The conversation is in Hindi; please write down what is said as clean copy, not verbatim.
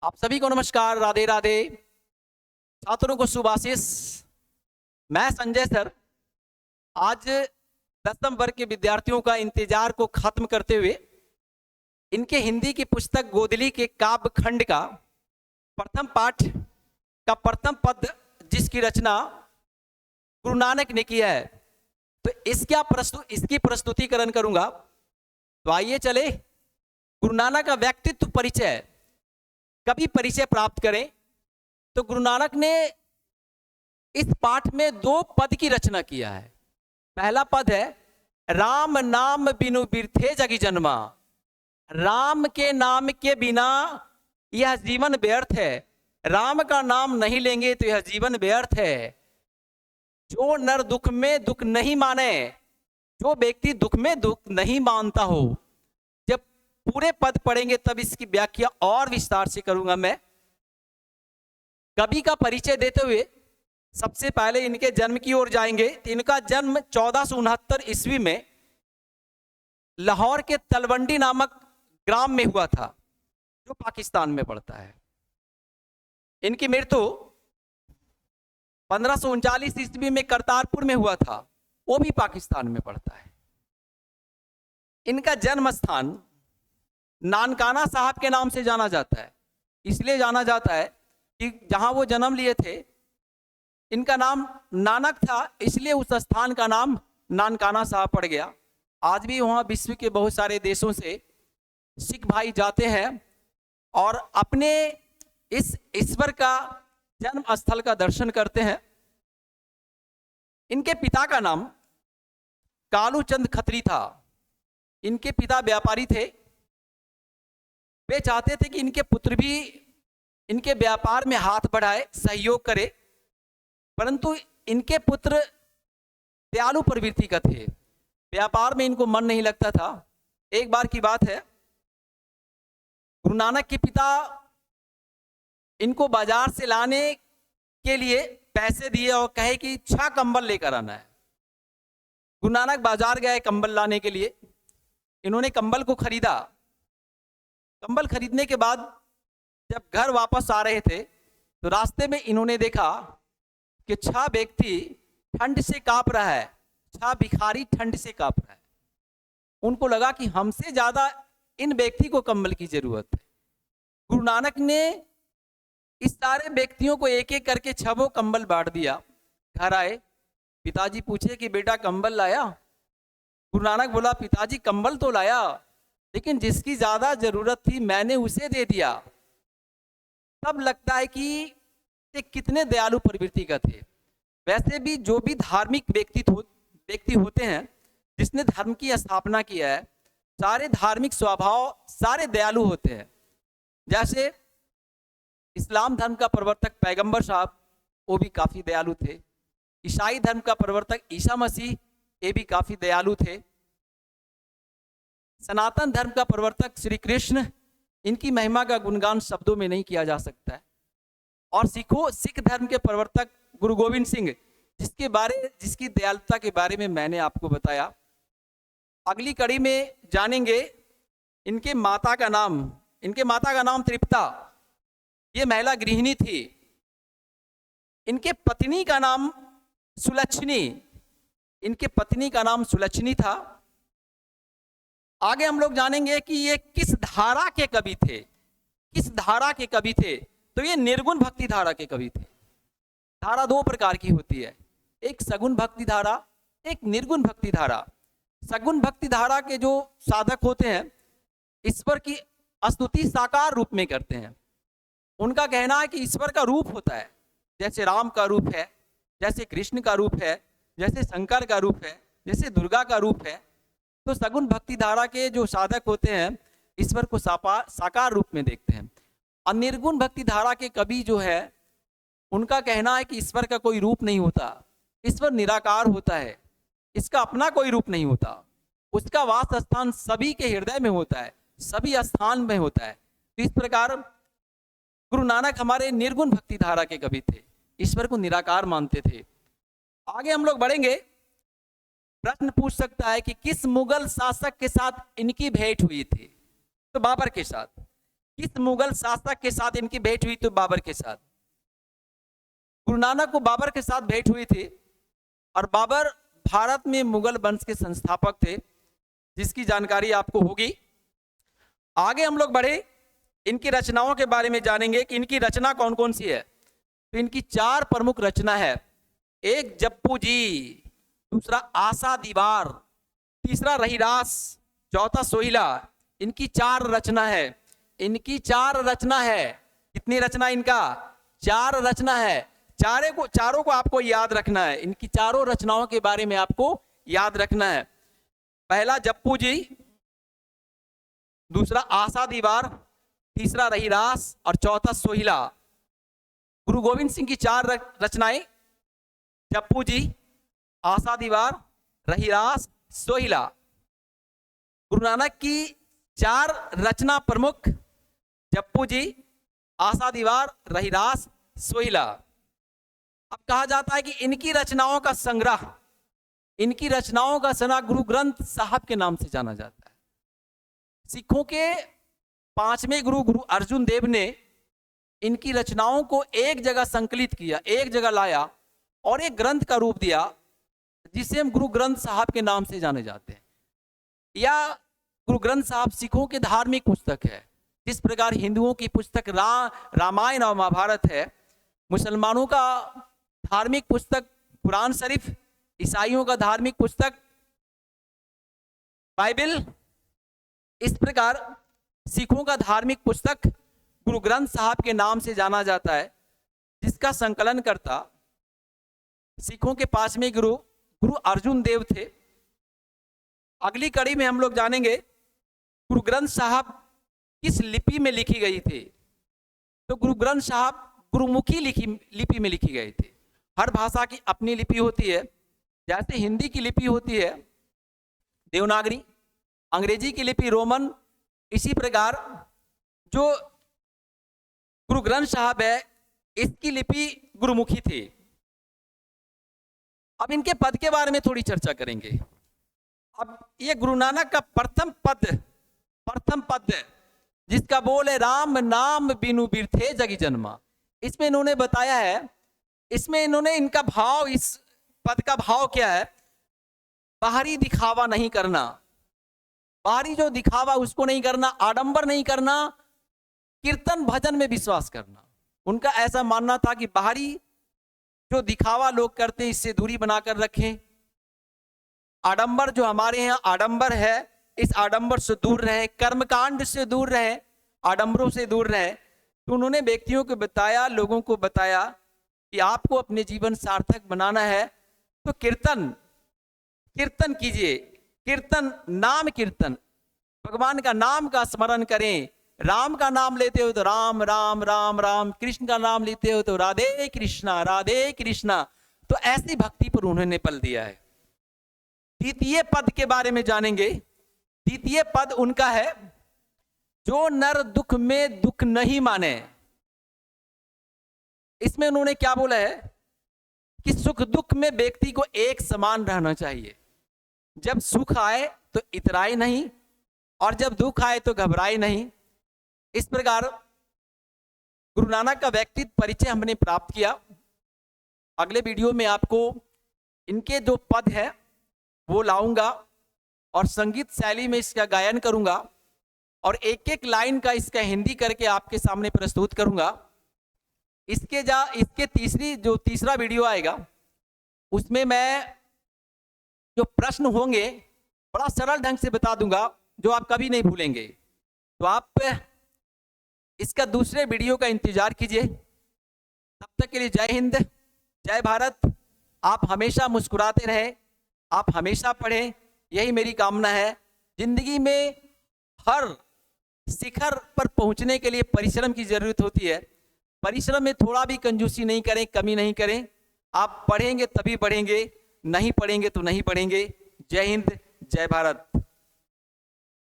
आप सभी को नमस्कार, राधे राधे। छात्रों को शुभ आशीष। मैं संजय सर आज 10वीं वर्ग के विद्यार्थियों का इंतजार को खत्म करते हुए इनके हिंदी की पुस्तक गोदली के काव्य खंड का प्रथम पाठ का प्रथम पद जिसकी रचना गुरु नानक ने किया है, तो इसकी प्रस्तुतिकरण करूंगा। तो आइए चले गुरु नानक का व्यक्तित्व परिचय। कभी परिचय प्राप्त करें तो गुरु नानक ने इस पाठ में 2 पद की रचना किया है। पहला पद है, राम नाम बिनु बिरथे जगी जन्मा। राम के नाम के बिना यह जीवन व्यर्थ है। राम का नाम नहीं लेंगे तो यह जीवन व्यर्थ है। जो नर दुख में दुख नहीं माने, जो व्यक्ति दुख में दुख नहीं मानता हो, जब पूरे पद पढ़ेंगे तब इसकी व्याख्या और विस्तार से करूंगा। मैं कवि का परिचय देते हुए सबसे पहले इनके जन्म की ओर जाएंगे। इनका जन्म 1469 ईस्वी में लाहौर के तलवंडी नामक ग्राम में हुआ था, जो पाकिस्तान में पड़ता है। इनकी मृत्यु 1539 ईस्वी में करतारपुर में हुआ था, वो भी पाकिस्तान में पड़ता है। इनका जन्म स्थान नानकाना साहब के नाम से जाना जाता है। इसलिए जाना जाता है कि जहां वो जन्म लिए थे, इनका नाम नानक था, इसलिए उस स्थान का नाम नानकाना साहब पड़ गया। आज भी वहां विश्व के बहुत सारे देशों से सिख भाई जाते हैं और अपने इस ईश्वर का जन्म स्थल का दर्शन करते हैं। इनके पिता का नाम कालूचंद खत्री था। इनके पिता व्यापारी थे। वे चाहते थे कि इनके पुत्र भी इनके व्यापार में हाथ बढ़ाए, सहयोग करे, परंतु इनके पुत्र दयालु प्रवृत्ति का थे। व्यापार में इनको मन नहीं लगता था। एक बार की बात है, गुरु नानक के पिता इनको बाजार से लाने के लिए पैसे दिए और कहे कि 6 कंबल लेकर आना है। गुरु नानक बाजार गए कंबल लाने के लिए। इन्होंने कंबल को खरीदा। कंबल खरीदने के बाद जब घर वापस आ रहे थे तो रास्ते में इन्होंने देखा कि 6 व्यक्ति ठंड से कांप रहा है। 6 भिखारी ठंड से कांप रहा है। उनको लगा कि हमसे ज्यादा इन व्यक्ति को कंबल की जरूरत है। गुरु नानक ने इस सारे व्यक्तियों को एक एक करके 6 कंबल बांट दिया। घर आए, पिताजी पूछे कि बेटा कंबल लाया? गुरु नानक बोला, पिताजी कंबल तो लाया, लेकिन जिसकी ज्यादा जरूरत थी मैंने उसे दे दिया। तब लगता है कि ये कितने दयालु प्रवृत्ति का थे। वैसे भी जो भी धार्मिक व्यक्ति होते हैं, जिसने धर्म की स्थापना किया है, सारे धार्मिक स्वभाव सारे दयालु होते हैं। जैसे इस्लाम धर्म का प्रवर्तक पैगंबर साहब, वो भी काफी दयालु थे। ईसाई धर्म का प्रवर्तक ईसा मसीह, ये भी काफी दयालु थे। सनातन धर्म का प्रवर्तक श्री कृष्ण, इनकी महिमा का गुणगान शब्दों में नहीं किया जा सकता है। और सिख धर्म के प्रवर्तक गुरु गोविंद सिंह, जिसकी दयालुता के बारे में मैंने आपको बताया। अगली कड़ी में जानेंगे इनके माता का नाम तृप्ता, ये महिला गृहिणी थी। इनके पत्नी का नाम सुलक्षणी था। आगे हम लोग जानेंगे कि ये किस धारा के कवि थे। तो ये निर्गुण भक्ति धारा के कवि थे। धारा 2 प्रकार की होती है, एक सगुण भक्ति धारा, एक निर्गुण भक्ति धारा। सगुण भक्ति धारा के जो साधक होते हैं, ईश्वर की स्तुति साकार रूप में करते हैं। उनका कहना है कि ईश्वर का रूप होता है, जैसे राम का रूप है, जैसे कृष्ण का रूप है, जैसे शंकर का रूप है, जैसे दुर्गा का रूप है। तो सगुण भक्ति धारा के जो साधक होते हैं, ईश्वर को साकार रूप में देखते हैं। और निर्गुण भक्ति धारा के कवि जो है, उनका कहना है कि ईश्वर का कोई रूप नहीं होता, ईश्वर निराकार होता है, इसका अपना कोई रूप नहीं होता, उसका वास स्थान सभी के हृदय में होता है, सभी स्थान में होता है। तो इस प्रकार गुरु नानक हमारे निर्गुण भक्ति धारा के कवि थे, ईश्वर को निराकार मानते थे। आगे हम लोग बढ़ेंगे। प्रश्न पूछ सकता है कि किस मुगल शासक के साथ इनकी भेंट हुई थी? तो बाबर के साथ। किस मुगल शासक के साथ इनकी भेंट हुई? तो बाबर के साथ। गुरु नानक को बाबर के साथ भेंट हुई थी, और बाबर भारत में मुगल वंश के संस्थापक थे, जिसकी जानकारी आपको होगी। आगे हम लोग बढ़े, इनकी रचनाओं के बारे में जानेंगे कि इनकी रचना कौन कौन सी है। तो इनकी 4 प्रमुख रचना है। एक जप्पू जी, दूसरा आशा दीवार, तीसरा रहीरास, चौथा सोहिला। इनकी 4 रचना है। इनकी 4 रचना है। कितनी रचना? इनका 4 रचना है। चारों को आपको याद रखना है। इनकी चारों रचनाओं के बारे में आपको याद रखना है। पहला जप्पू जी, दूसरा आशा दीवार, तीसरा रहीरास और चौथा सोहिला। गुरु गोविंद सिंह की 4 रचनाएं, जप्पू जी, आशा दीवार, रहीरास, सोहिला। गुरु नानक की 4 रचना प्रमुख, जप्पू जी, आशा दीवार, रहीरास, सोहिला। अब कहा जाता है कि इनकी रचनाओं का संग्रह गुरु ग्रंथ साहब के नाम से जाना जाता है। सिखों के 5वें गुरु अर्जुन देव ने इनकी रचनाओं को एक जगह संकलित किया, एक जगह लाया और एक ग्रंथ का रूप दिया, जिसे हम गुरु ग्रंथ साहब के नाम से जाने जाते हैं। या गुरु ग्रंथ साहब सिखों के धार्मिक पुस्तक है। जिस प्रकार हिंदुओं की पुस्तक रामायण और महाभारत है, मुसलमानों का धार्मिक पुस्तक कुरान शरीफ, ईसाइयों का धार्मिक पुस्तक बाइबल, इस प्रकार सिखों का धार्मिक पुस्तक गुरु ग्रंथ साहब के नाम से जाना जाता है, जिसका संकलन करता सिखों के 5वें गुरु अर्जुन देव थे। अगली कड़ी में हम लोग जानेंगे गुरु ग्रंथ साहब किस लिपि में लिखी गई थी। तो गुरु ग्रंथ साहब गुरुमुखी लिपि में लिखी गई थी। हर भाषा की अपनी लिपि होती है। जैसे हिंदी की लिपि होती है देवनागरी, अंग्रेजी की लिपि रोमन, इसी प्रकार जो गुरु ग्रंथ साहब है इसकी लिपि गुरुमुखी थी। अब इनके पद के बारे में थोड़ी चर्चा करेंगे। अब ये गुरु नानक का प्रथम पद जिसका बोल है राम नाम बिनु बिरथे जगी जन्मा। इसमें इन्होंने बताया है, इसमें इन्होंने इनका भाव, इस पद का भाव क्या है? बाहरी दिखावा नहीं करना, बाहरी जो दिखावा उसको नहीं करना, आडंबर नहीं करना, कीर्तन भजन में विश्वास करना। उनका ऐसा मानना था कि बाहरी जो दिखावा लोग करते हैं इससे दूरी बनाकर रखें। आडंबर जो हमारे यहाँ आडंबर है, इस आडंबर से दूर रहे, कर्मकांड से दूर रहे, आडंबरों से दूर रहे। तो उन्होंने व्यक्तियों को बताया, लोगों को बताया कि आपको अपने जीवन सार्थक बनाना है तो कीर्तन कीजिए। नाम कीर्तन, भगवान का नाम का स्मरण करें। राम का नाम लेते हो तो राम राम राम राम, कृष्ण का नाम लेते हो तो राधे कृष्णा। तो ऐसी भक्ति पर उन्होंने पल दिया है। द्वितीय पद के बारे में जानेंगे। द्वितीय पद उनका है, जो नर दुख में दुख नहीं माने। इसमें उन्होंने क्या बोला है कि सुख दुख में व्यक्ति को एक समान रहना चाहिए। जब सुख आए तो इतराए नहीं, और जब दुख आए तो घबराए नहीं। इस प्रकार गुरु नानक का व्यक्तित्व परिचय हमने प्राप्त किया। अगले वीडियो में आपको इनके जो पद है वो लाऊंगा और संगीत शैली में इसका गायन करूंगा, और एक एक लाइन का इसका हिंदी करके आपके सामने प्रस्तुत करूंगा। इसके तीसरा वीडियो आएगा, उसमें मैं जो प्रश्न होंगे बड़ा सरल ढंग से बता दूंगा, जो आप कभी नहीं भूलेंगे। तो आप इसका दूसरे वीडियो का इंतजार कीजिए। तब तक के लिए जय हिंद, जय भारत। आप हमेशा मुस्कुराते रहें, आप हमेशा पढ़ें, यही मेरी कामना है। जिंदगी में हर शिखर पर पहुंचने के लिए परिश्रम की जरूरत होती है। परिश्रम में थोड़ा भी कंजूसी नहीं करें, कमी नहीं करें। आप पढ़ेंगे तभी बढ़ेंगे, नहीं पढ़ेंगे तो नहीं बढ़ेंगे। जय हिंद, जय भारत।